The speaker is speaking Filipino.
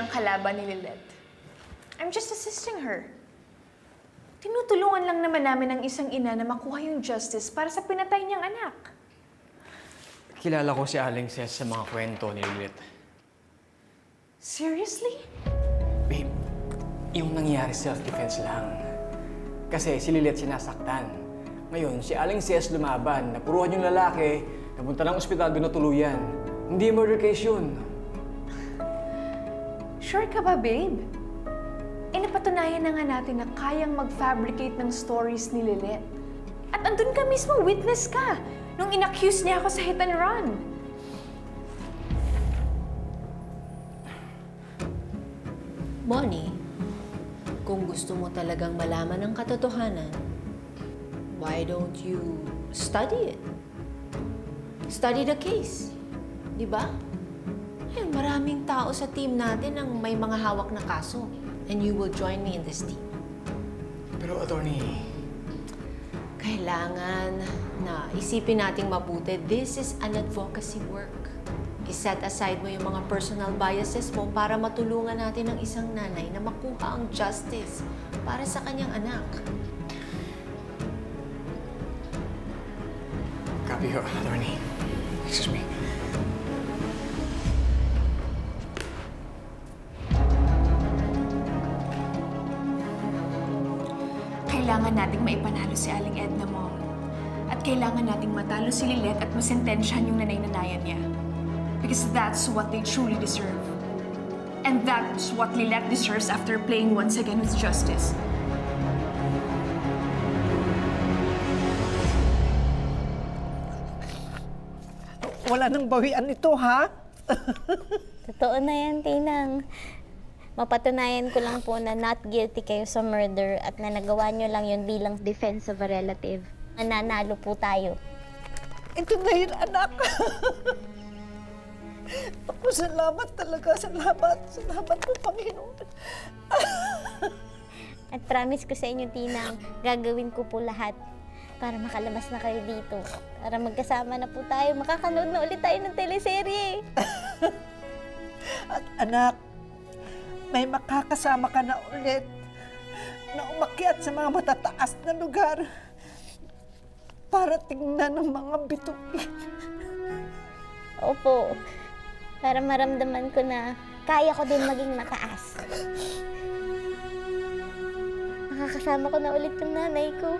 ang kalaban ni Lilith. I'm just assisting her. Tinutulungan lang naman namin ang isang ina na makuha yung justice para sa pinatay niyang anak. Kilala ko si Aling Ces sa mga kwento ni Lilith. Seriously? Babe, yung nangyari self-defense lang. Kasi si Lilith sinasaktan. Ngayon, si Aling Ces lumaban, napuruhan yung lalaki, napunta ng ospital doon na tuluyan. Hindi murder case yun. Sure ka ba, babe? Napatunayan na nga natin na kayang mag-fabricate ng stories ni Lilith. At andun ka mismo, witness ka, nung inaccuse niya ako sa hit and run. Bonnie, kung gusto mo talagang malaman ang katotohanan, why don't you study it? Study the case. Di ba? Ayun, maraming tao sa team natin ang may mga hawak na kaso. And you will join me in this team. Pero, attorney, Kailangan na isipin nating mabuti, this is an advocacy work. I-set aside mo yung mga personal biases mo para matulungan natin ang isang nanay na makuha ang justice para sa kanyang anak. copy ho, attorney. Excuse me. Kailangan nating maipanalo si Aling Edna mo. At kailangan nating matalo si Lilith at masentensyahan yung nanay-nanayan niya. Because that's what they truly deserve. And that's what Lilith deserves after playing once again with justice. Wala nang bawian ito, ha? Totoo na yan, Tinang. Mapatunayan ko lang po na not guilty kayo sa murder at na nagawa nyo lang yun bilang defense of a relative. Nanalo po tayo. Ito na yun, anak. Ako, salamat talaga. Salamat. Salamat po, Panginoon. At promise ko sa inyo, Tinang, gagawin ko po lahat para makalabas na kayo dito. Para magkasama na po tayo. Makakanood na ulit tayo ng teleserye. At anak, may makakasama ka na ulit na umakyat sa mga matataas na lugar para tingnan ng mga bituin. Opo, para maramdaman ko na kaya ko din maging mataas. Makakasama ko na ulit yung nanay ko.